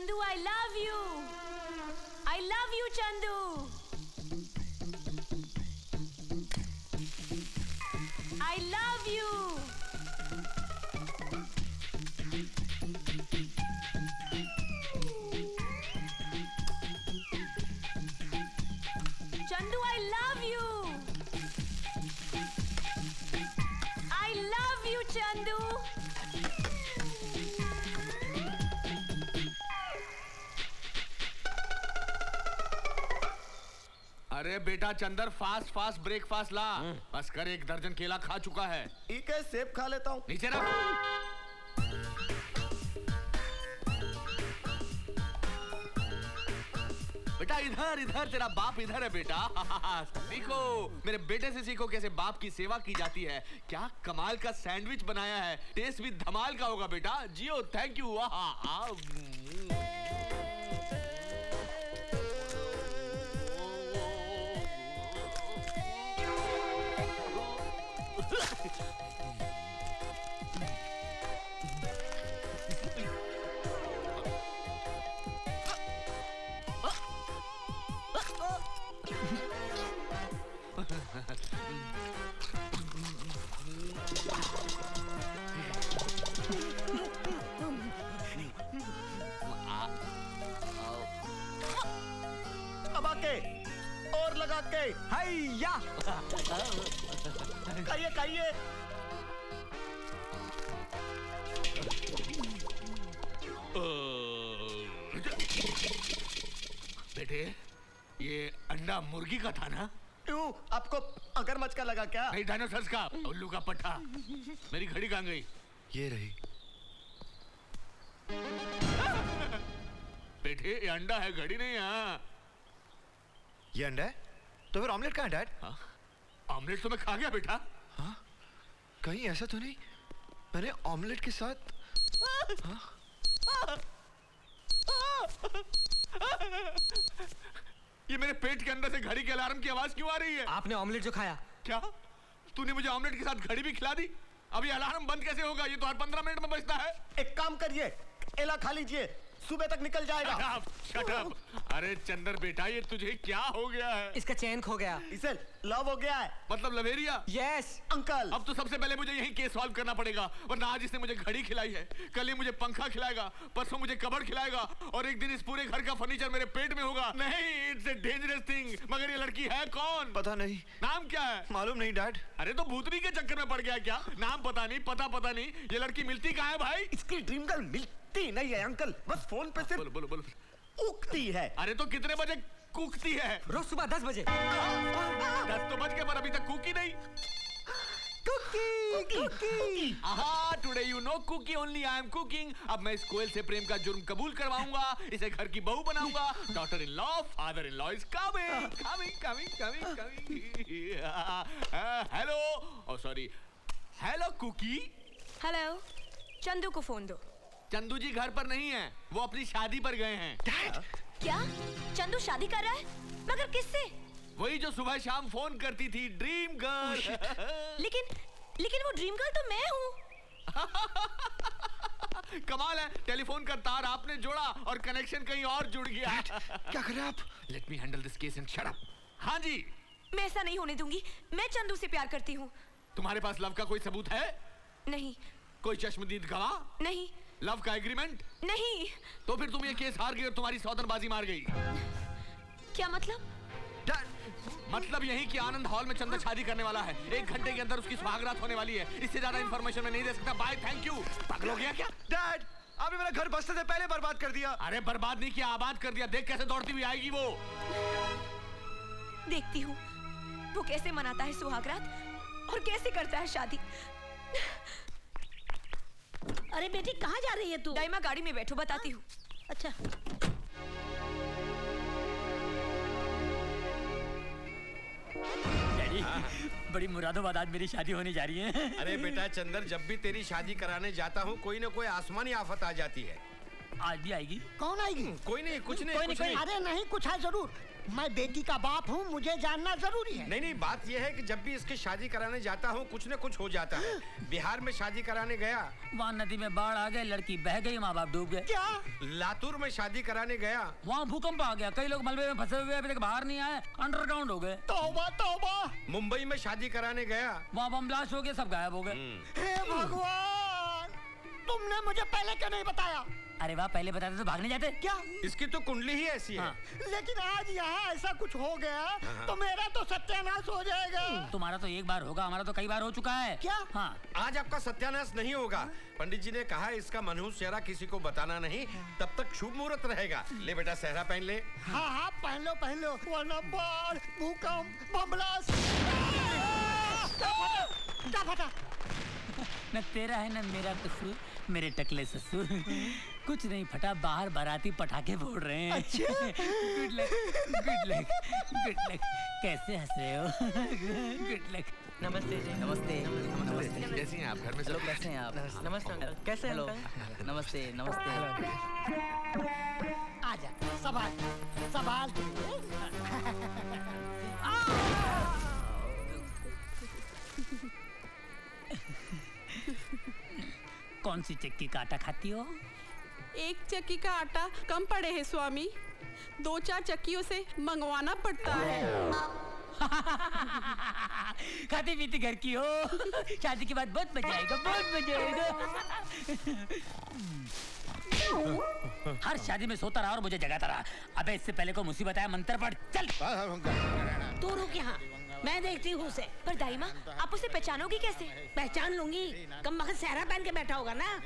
Chandu, I love you. I love you, Chandu. I love you. Chandu, I love you. I love you, Chandu. अरे बेटा Chandar, fast fast breakfast ला। बस कर, 1 दर्जन केला खा चुका है। ठीक है, सेब खा लेता हूँ। नीचे रख। बेटा इधर इधर, तेरा बाप इधर है बेटा। सीखो, मेरे बेटे से सीखो कैसे बाप की सेवा की जाती है। क्या कमाल का सैंडविच बनाया है, टेस्ट भी धमाल का होगा बेटा। जियो, थैंक यू। अब आके और लगा के, हैया। खाइए खाइए। बेटे, ये अंडा मुर्गी का था ना? क्यों, आपको अगर मचका लगा क्या? नहीं, डायनासोर का, उल्लू का पट्टा। मेरी घड़ी कहाँ गई? ये रही। बेटे ये अंडा है, घड़ी नहीं है। ये अंडा है? तो फिर ऑमलेट कहाँ है डैड? ऑमलेट तो मैं खा गया बेटा। हाँ? कहीं ऐसा तो नहीं मैंने ऑमलेट के साथ? ये मेरे पेट के अंदर से घड़ी के अलार्म की आवाज क्यों आ रही है? आपने ऑमलेट जो खाया। क्या तूने मुझे ऑमलेट के साथ घड़ी भी खिला दी? अब ये अलार्म बंद कैसे होगा? ये तो हर 15 मिनट में बजता है। एक काम करिए, केला खा लीजिए, सुबह तक निकल जाएगा। Shut up. अरे चंदर बेटा, ये तुझे क्या हो गया है? इसका चैन खो गया। इसे लव हो गया है। मतलब लवेरिया? यस अंकल, अब तो सबसे पहले मुझे यही केस सॉल्व करना पड़ेगा, वरना आज इसने मुझे घड़ी खिलाई है, कल ये मुझे पंखा खिलाएगा, परसों मुझे कबर्ड खिलाएगा, और एक दिन इस पूरे घर का फर्नीचर मेरे पेट में होगा। नहीं, इट्स ए डेंजरस थिंग। मगर ये लड़की है कौन? पता नहीं। नाम क्या है? मालूम नहीं डैड। अरे तो भूतनी के चक्कर में पड़ गया क्या? नाम पता नहीं, पता नहीं। ये लड़की मिलती कहाँ है भाई? इसकी ड्रीम गर्ल मिलती नहीं है अंकल, बस फोन पे सिर्फ बोलो। उगती है। अरे तो कितने बजे कूकती है? रोज सुबह 10 बजे। 10 तो बज गए, पर अभी तक कूकी नहीं। Cookie. Aha, today you know Cookie only I am cooking. अब मैं इस कोयल से प्रेम का जुर्म कबूल करवाऊंगा, इसे घर की बहू बनाऊंगा। Daughter in law, father in law is coming. Hello, oh sorry, hello Cookie. Hello, Chandu को फोन दो। चंदू जी घर पर नहीं है, वो अपनी शादी पर गए हैं। क्या चंदू शादी कर रहा है? मगर किससे? वही जो सुबह शाम फोन करती थी, ड्रीम गर्ल। लेकिन वो ड्रीम गर्ल तो मैं हूँ। कमाल है, टेलीफोन का तार आपने जोड़ा और कनेक्शन कहीं और जुड़ गया। क्या कर रहे हैं आप? Let me handle this case and shut up. हाँ जी। मैं ऐसा नहीं होने दूंगी। मैं चंदू से प्यार करती हूँ। तुम्हारे पास लव का कोई सबूत है? नहीं। कोई चश्मदीद गवाह? नहीं। लव का एग्रीमेंट? नहीं। तो फिर तुम ये केस हार गई और तुम्हारी सौतनबाजी मार गई। क्या मतलब? मतलब यही कि आनंद हॉल में चंदर शादी करने वाला है। 1 घंटे के अंदर उसकी सुहागरात होने वाली है। इससे ज्यादा इंफॉर्मेशन मैं नहीं दे सकता। Bye, thank you. पागल हो गया क्या? डैड, आपने मेरा घर बसने से पहले बर्बाद कर दिया। अरे बर्बाद नहीं किया, आबाद कर दिया। देख कैसे दौड़ती हुई आएगी वो। देखती हूँ वो कैसे मनाता है सुहागरात और कैसे करता है शादी। अरे बेटी, कहाँ जा रही है तू? दाइमा गाड़ी में बैठो, बताती हूँ। अच्छा। डैडी, बड़ी मुरादाबाद आज मेरी शादी होने जा रही है। अरे बेटा चंदर, जब भी तेरी शादी कराने जाता हूँ कोई ना कोई आसमानी आफत आ जाती है। आज भी आएगी? कौन आएगी? कोई नहीं, कुछ नहीं। कोई नहीं। अरे नहीं, कुछ है जरूर। मैं बेटी का बाप हूँ, मुझे जानना जरूरी है। नहीं नहीं, बात यह है कि जब भी इसकी शादी कराने जाता हूँ कुछ न कुछ हो जाता है। बिहार में शादी कराने गया, वहाँ नदी में बाढ़ आ गए, लड़की बह गई, माँ बाप डूब गए। क्या? लातूर में शादी कराने गया, वहाँ भूकंप आ गया, कई लोग मलबे में फंसे हुए अभी तक बाहर नहीं आए, अंडरग्राउंड हो गए। तौबा तौबा। मुंबई में शादी कराने गया, वहाँ बम ब्लास्ट हो गया, सब गायब हो गए। हे भगवान, तुमने मुझे पहले क्यों नहीं बताया? अरे वाह, पहले बताते तो भागने जाते। क्या? इसकी तो कुंडली ही ऐसी है। लेकिन आज यहाँ ऐसा कुछ हो गया तो मेरा तो सत्यानाश हो जाएगा। तुम्हारा तो एक बार होगा, हमारा तो कई बार हो चुका है। क्या? हाँ। आज आपका सत्यानाश नहीं होगा। पंडित जी ने कहा इसका मनहूस चेहरा किसी को बताना नहीं, तब तक शुभ मुहूर्त रहेगा। ले बेटा सेहरा पहन ले। हाँ हाँ पहन लो, वरना बाढ़, भूकंप, बम ब्लास्ट। क्या फटा? न तेरा है न मेरा कसूर, मेरे टकले ससुर। कुछ नहीं फटा, बाहर बाराती पटाखे फोड़ रहे हैं। अच्छा? Good luck, good luck, good luck. कैसे हंस रहे हो? Good luck. नमस्ते जी। नमस्ते। नमस्ते। कैसी हैं आप? घर में सब कैसे हैं आप? नमस्ते अंकल। कैसे हैं अंकल? नमस्ते नमस्ते। आजा, संभाल। कौन सी चक्की का आटा खाती हो? एक चक्की का आटा कम पड़े है स्वामी, 2-4 चक्कियों से मंगवाना पड़ता है। खाती पीती घर की हो। शादी के बाद बहुत मजा आएगा, बहुत मजा आएगा। हर शादी में सोता रहा और मुझे जगाता रहा। अबे इससे पहले को मुसीबत आया, मंत्र पढ़ चल। तू रुक यहाँ, मैं देखती हूँ उसे। पर दाई माँ, आप उसे पहचानोगी कैसे? पहचान लूंगी, कम वक्त सहरा पहन के बैठा होगा ना।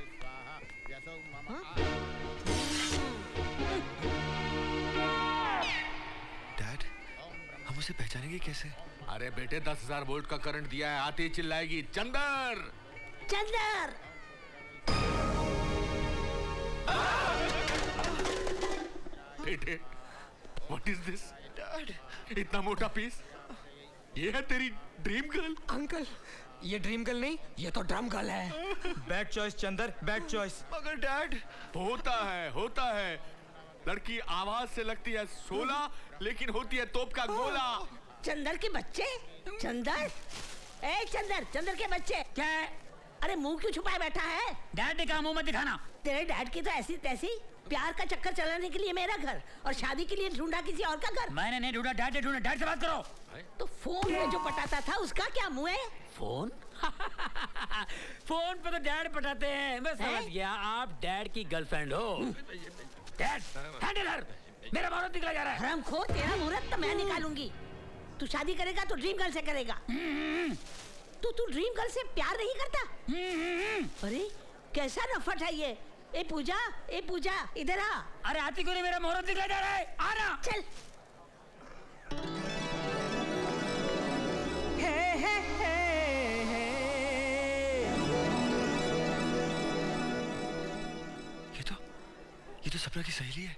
डैड, हम उसे पहचानेंगे कैसे? अरे बेटे 10,000 वोल्ट का करंट दिया है, आते ही चिल्लाएगी चंदर। चंदर। बेटे, व्हाट इज दिस? इतना मोटा पीस, ये है तेरी ड्रीम गर्ल? अंकल, ये ड्रीम गर्ल नहीं, ये तो ड्रम गर्ल है। Bad choice Chandar, bad choice. मगर डैड, होता है। लड़की आवाज से लगती है 16, लेकिन होती है तोप का गोला। चंदर के बच्चे? चंदर? ए चंदर के बच्चे। क्या? अरे मुंह क्यों छुपाए बैठा है? डैड ने कहा मुंह मत दिखाना। तेरे डैड की तो ऐसी तैसी, प्यार का चक्कर चलाने के लिए मेरा घर और शादी के लिए ढूंढा किसी और का घर। मैंने नहीं ढूंढा, डैड ने ढूंढा। डैड से बात करो। तो फोन में जो पटाता था उसका क्या मुंह है? फोन? फोन पे तो डैड पटाते हैं। मैं समझ हैं? गया, आप डैड की गर्लफ्रेंड हो। डैड, हैंडलर, मेरा मुहूर्त निकला जा रहा है। हरामखोर, तेरा मुहूर्त तो मैं निकालूंगी। तू शादी करेगा तो ड्रीम गर्ल से करेगा। तू ड्रीम गर्ल से प्यार नहीं करता? अरे कैसा नफट है ये। ए पूजा, इधर आ। अरे आती क्यों नहीं, मेरा मुहूर्त निकला जा रहा है। आना। चल। ये तो सपना की सहेली है।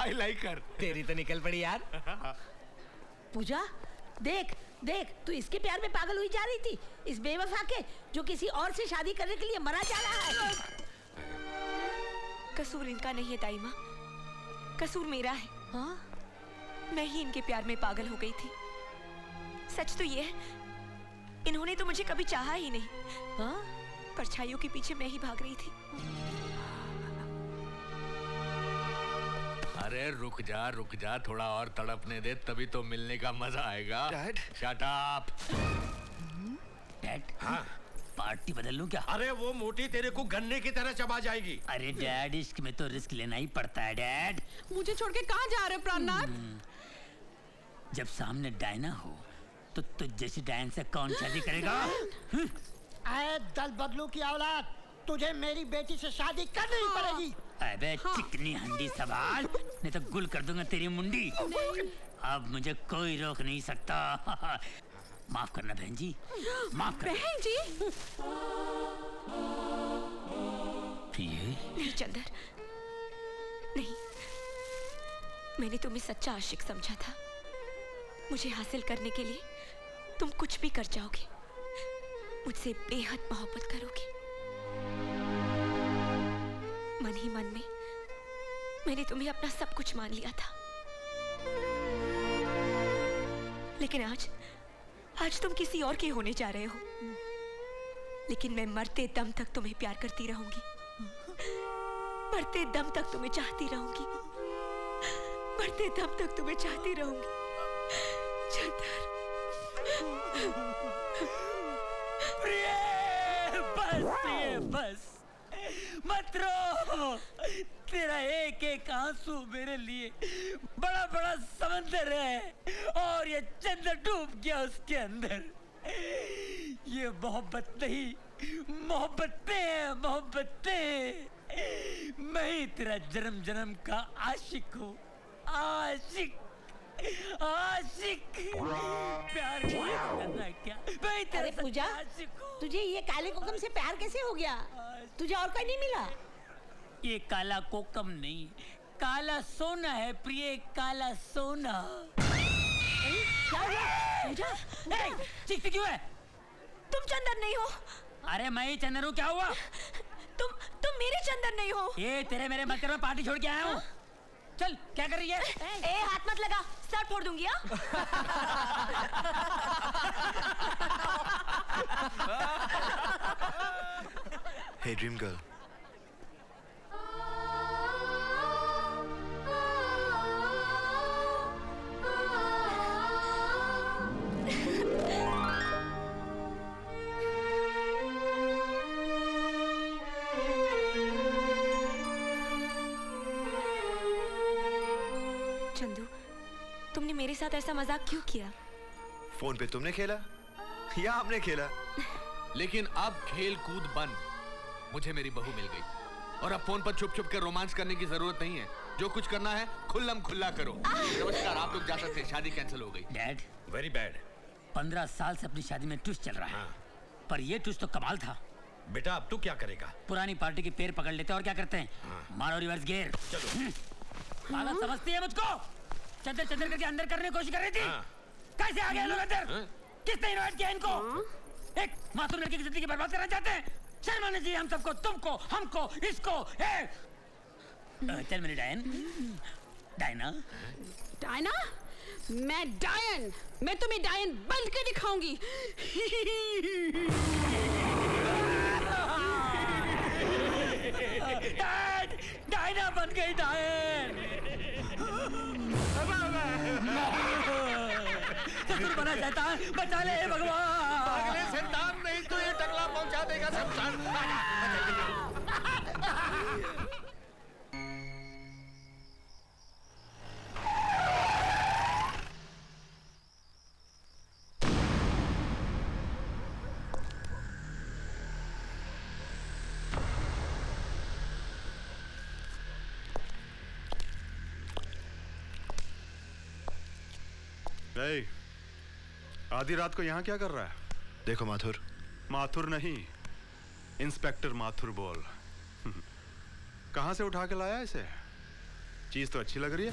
आई लाइक हर। तेरी तो निकल पड़ी यार। पूजा, देख तू इसके प्यार में पागल हुई जा रही थी, इस बेवफा के जो किसी और से शादी करने के लिए मरा जा रहा है। कसूर इनका नहीं है दाई माँ, कसूर मेरा है। हाँ? मैं ही इनके प्यार में पागल हो गई थी। सच तो ये है, इन्होंने तो मुझे कभी चाहा ही नहीं। हाँ? परछाइयों के पीछे मैं ही भाग रही थी। अरे रुक जा, थोड़ा और तड़पने दे, तभी तो मिलने का मजा आएगा। Dad, shut up. डैड, हाँ? पार्टी बदल लूं क्या? अरे वो मोटी तेरे को गन्ने की तरह चबा जाएगी। अरे डैड, इश्क में तो रिस्क लेना ही पड़ता है डैड। मुझे छोड़ के कहाँ जा रहे हो प्राणनाथ? जब सामने डायना हो तो तुझ जैसी डायन से कौन शादी करेगा? आए दल बदलू की औलाद, तुझे मेरी बेटी से शादी करनी ही पड़ेगी। अबे चिकनी हंडी सवाल, नहीं तो गुल कर दूंगा तेरी मुंडी। अब मुझे कोई रोक नहीं सकता। माफ करना बहन जी, माफ करना। बहन जी? प्रिय, नहीं चंदर, नहीं, मैंने तुम्हें सच्चा आशिक समझा था। मुझे हासिल करने के लिए तुम कुछ भी कर जाओगे, मुझसे बेहद मोहब्बत करोगे। मन ही मन में मैंने तुम्हें अपना सब कुछ मान लिया था। लेकिन आज तुम किसी और के होने जा रहे हो। लेकिन मैं मरते दम तक तुम्हें प्यार करती रहूंगी, मरते दम तक तुम्हें चाहती रहूंगी, मरते दम तक तुम्हें चाहती रहूंगी। चंदर। प्रिय, बस मत रो। तेरा एक एक आंसू मेरे लिए बड़ा बड़ा समंदर है और ये चंदर डूब गया उसके अंदर। ये मोहब्बत नहीं, मोहब्बतें हैं, मोहब्बतें। मैं ही तेरा जन्म जन्म का आशिक हूँ, आशिक आशिक। प्यार करना क्या? मैं तेरा पूजा, आशिक हूँ। तुझे ये काले कोकम से प्यार कैसे हो गया? तुझे और कोई नहीं मिला? ये काला कोकम नहीं, काला सोना है प्रिय, काला सोना। क्या हुआ? पूजा, चीखती क्यों है? तुम चंदर नहीं हो। अरे मैं ही चंदर हूँ, क्या हुआ? तुम मेरे चंदर नहीं हो। ये तेरे मेरे मक्कर में पार्टी छोड़ के आया हूँ। चल, क्या कर रही है? ए, हाथ मत लगा, सर फोड़ दूंगी। हे ड्रीम गर्ल, चंदू, तुमने मेरे साथ ऐसा मजाक क्यों किया? फोन पे तुमने खेला या हमने खेला? लेकिन अब खेल कूद बंद। मुझे मेरी बहू मिल गई और अब फोन पर छुप छुप कर रोमांस करने की जरूरत नहीं है। जो कुछ करना है खुल्लम खुल्ला करो। नमस्कार, आप लोग जा सकते हैं, शादी कैंसिल हो गई। Dad, very bad. 15 साल से अपनी शादी में ट्विस्ट चल रहा है। हाँ। पर ये ट्विस्ट तो कमाल था। बेटा अब तू क्या करेगा? पुरानी पार्टी के पैर पकड़ लेते और क्या करते हैं? मारो रिवर्स गियर। चलो। पागल समझती है मुझको? चंदर चंदर करके अंदर करने की कोशिश कर रही थी। हाँ। कैसे आ गए लोग अंदर? किसने इनवाइट किया इनको? एक मासूम लड़की की जिंदगी बर्बाद करना चाहते हैं? शर्म आनी चाहिए हम सबको, तुमको, हमको, इसको। चल मेरी डायन, डायना। डायना? मैं डायन, मैं तुम्हें डायन बन के दिखाऊंगी। डैड, डायना बन गई डायन। चतुर बना शैतान, बचा ले भगवान। अगले शैतान नहीं तो ये टकला पहुंचा देगा शमशान। आधी रात को यहाँ क्या कर रहा है? देखो माथुर। माथुर नहीं, इंस्पेक्टर माथुर बोल। कहाँ से उठा के लाया इसे? चीज तो अच्छी लग रही है।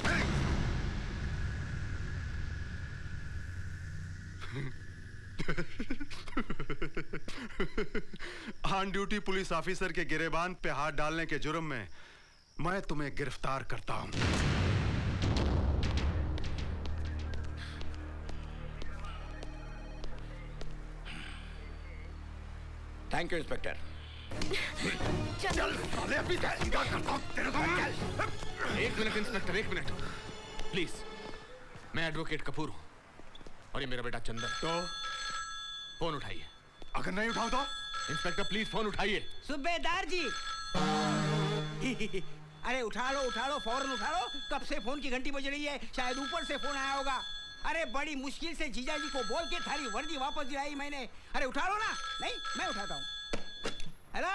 ऑन ड्यूटी पुलिस ऑफिसर के गिरेबान पे हाथ डालने के जुर्म में मैं तुम्हें गिरफ्तार करता हूं। Thank you inspector. चल साले अभी क्या करता हूं तेरे को मैं? एक मिनट इंस्पेक्टर, एक मिनट प्लीज। मैं एडवोकेट कपूर हूँ और ये मेरा बेटा चंदन। तो फोन उठाइए। अगर नहीं उठाओ तो? इंस्पेक्टर प्लीज फोन उठाइए। सूबेदार जी। अरे उठा लो फौरन उठा लो। कब से फोन की घंटी बज रही है, शायद ऊपर से फोन आया होगा। अरे बड़ी मुश्किल से जीजा जी को बोल के थारी वर्दी वापस दिलाई मैंने। अरे उठा लो ना। नहीं मैं उठाता हूँ। हेलो,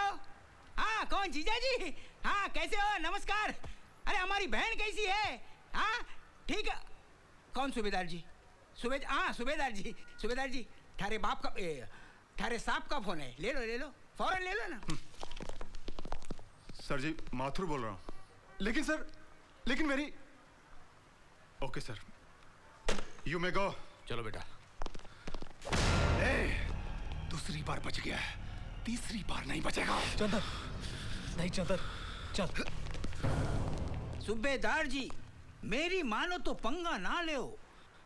हाँ कौन? जीजा जी? हाँ कैसे हो? नमस्कार। अरे हमारी बहन कैसी है? हाँ ठीक है। कौन? सूबेदार जी? हाँ सूबेदार जी थारे बाप का थारे साहब का फोन है। ले लो फौरन ले लो ना। सर जी माथुर बोल रहा हूँ। लेकिन मेरी। ओके सर, यू मे गो। चलो बेटा। दूसरी बार बच गया है, तीसरी बार नहीं बचेगा। चंदर, नहीं चंदर, चल। सूबेदार जी मेरी मानो तो पंगा ना ले।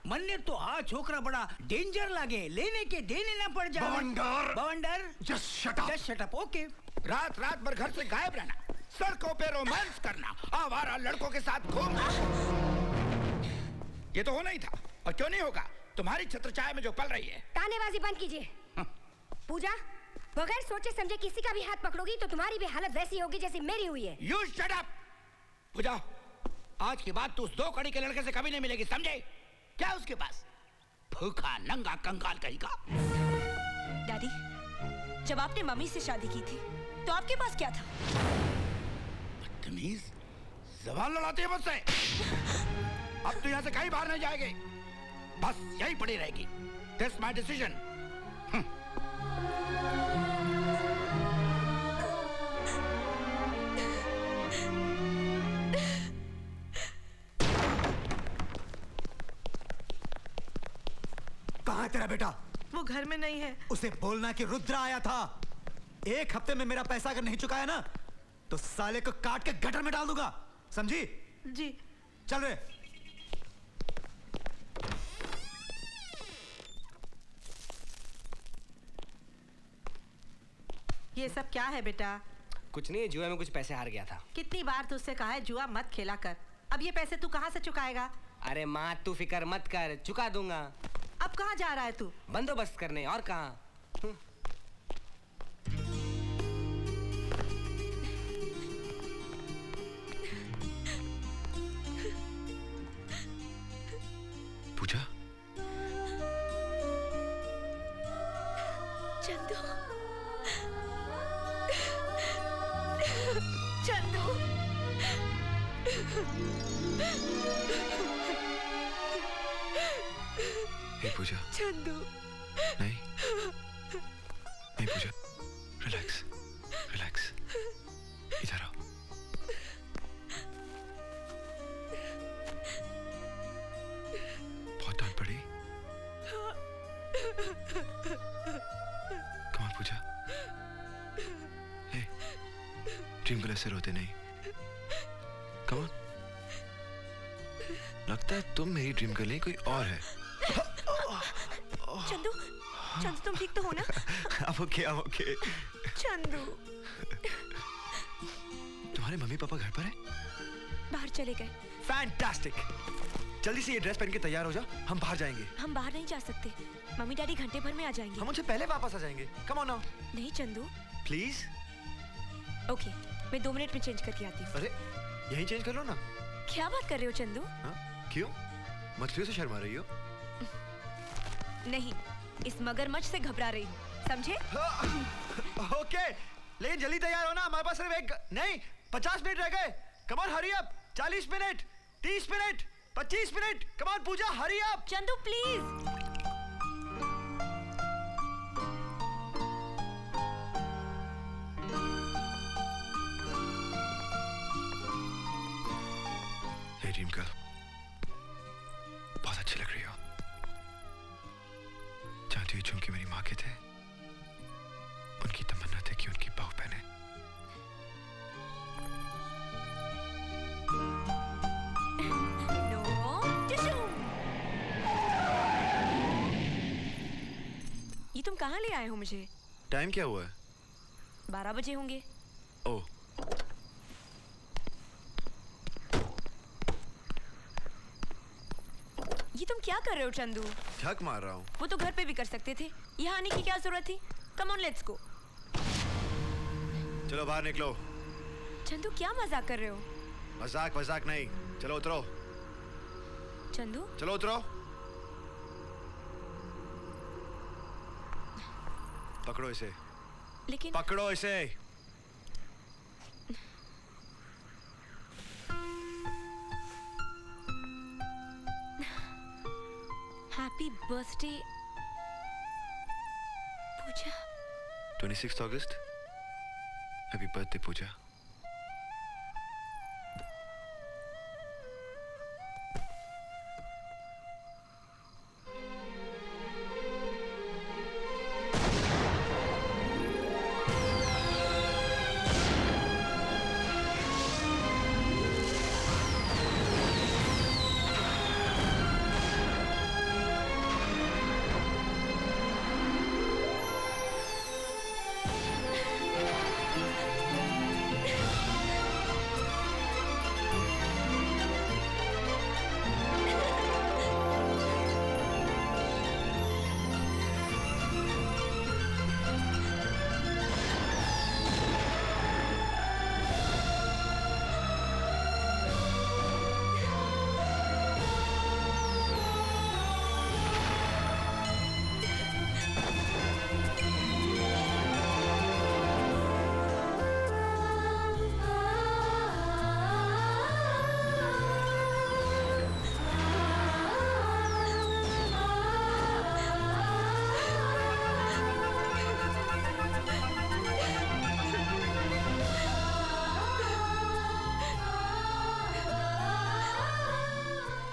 મને તો આ છોકરા બડા ડેન્જર લાગે લેને के देने ना पड़ जाए बवंडर बवंडर just shut up just shut up okay रात रात भर घर से गायब रहना, सड़कों पे रोमांस करना, आवारा लड़कों के साथ घूमना, ये तो होना ही था। और क्यों नहीं होगा? तुम्हारी छत्रछाया में जो पल रही है। तानेबाजी बंद कीजिए। पूजा, बगैर सोचे समझे किसी का भी हाथ पकड़ोगी तो तुम्हारी भी हालत वैसी होगी जैसी मेरी हुई है। You shut up. पूजा, आज के बाद तू उस 2 कड़ी के लड़के से कभी नहीं मिलेगी, समझे? क्या उसके पास? भूखा नंगा कंगाल कहीं का। डैडी, जब आपने मम्मी से शादी की थी तो आपके पास क्या था? बदतमीज, जबान लड़ाती है मुझसे। अब तो यहाँ से कहीं बाहर नहीं जाएगी, बस यही पड़ी रहेगी। That's my decision. कहाँ है तेरा बेटा? वो घर में नहीं है। उसे बोलना कि रुद्र आया था। 1 हफ्ते में मेरा पैसा अगर नहीं चुकाया ना तो साले को काट के गटर में डाल दूंगा, समझी? जी। चल रे। ये सब क्या है बेटा? कुछ नहीं, जुआ में कुछ पैसे हार गया था। कितनी बार तुझसे कहा है जुआ मत खेला कर। अब ये पैसे तू कहाँ से चुकाएगा? अरे माँ तू फिक्र मत कर, चुका दूंगा। अब कहाँ जा रहा है तू? बंदोबस्त करने, और कहाँ। पूजा, चंदू, चंदू, हे पूजा। चंदू, नहीं नहीं पूजा, रिलैक्स रिलैक्स, इधर आओ। बहुत डांट पड़ी? कमाल पूजा, हे ड्रीम गर्ल ऐसे रोते नहीं। कमाल, लगता है तुम मेरी ड्रीम गर्ल नहीं कोई और है। चंदू, चंदू तुम ठीक तो हो ना? I'm okay। चंदू, तुम्हारे मम्मी पापा घर पर है? बाहर चले गए। फैंटास्टिक, जल्दी से ये ड्रेस पहन के तैयार हो जा, हम बाहर जाएंगे। हम बाहर नहीं जा सकते, मम्मी डैडी घंटे भर में आ जाएंगे। हम उनसे पहले वापस आ जाएंगे। Come on now. नहीं चंदू। प्लीज। ओके, मैं 2 मिनट में चेंज करके आती हूँ। अरे यहीं चेंज कर लो ना। क्या बात कर रहे हो चंदू? क्यों, मछलियों से शर्मा रही हो? नहीं, इस मगरमच्छ से घबरा रही हूँ, समझे? ओके, लेकिन जल्दी तैयार हो ना, हमारे पास सिर्फ एक नहीं 50 मिनट रह गए। Come on hurry up. 40 minute, 30 minute, 25 minute. Come on Puja, hurry up. Chandu please. Hey dream girl, बहुत अच्छी लग रही हो। जानती हो झुमके मेरी माँ के थे, उनकी तमन्ना थी कि उनकी बहू पहने। ये तुम कहाँ ले आए हो मुझे? टाइम क्या हुआ है? 12 बजे होंगे। ओह, ये तुम क्या कर रहे हो चंदू? झक मार रहा हूँ। वो तो घर पे भी कर सकते थे, यहाँ आने की क्या जरूरत थी? Come on let's go. चलो बाहर निकलो। चंदू क्या मजाक कर रहे हो? मजाक मजाक नहीं, चलो उतरो। चंदू चलो उतरो। पकड़ो इसे। लेकिन पकड़ो इसे। हैप्पी बर्थडे पूजा। 26 अगस्त, हैप्पी बर्थडे पूजा।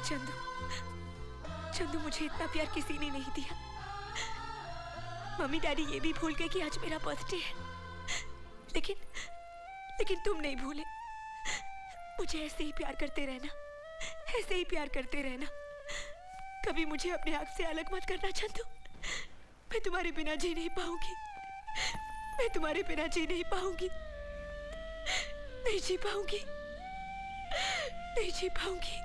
चंदू, मुझे इतना प्यार किसी ने नहीं दिया। मम्मी डैडी ये भी भूल गए कि आज मेरा बर्थडे है, लेकिन तुम नहीं भूले। मुझे ऐसे ही प्यार करते रहना, ऐसे ही प्यार करते रहना। कभी मुझे अपने आप से अलग मत करना चंदू। मैं तुम्हारे बिना जी नहीं पाऊंगी, मैं तुम्हारे बिना जी नहीं पाऊंगी, नहीं जी पाऊंगी, नहीं जी पाऊंगी।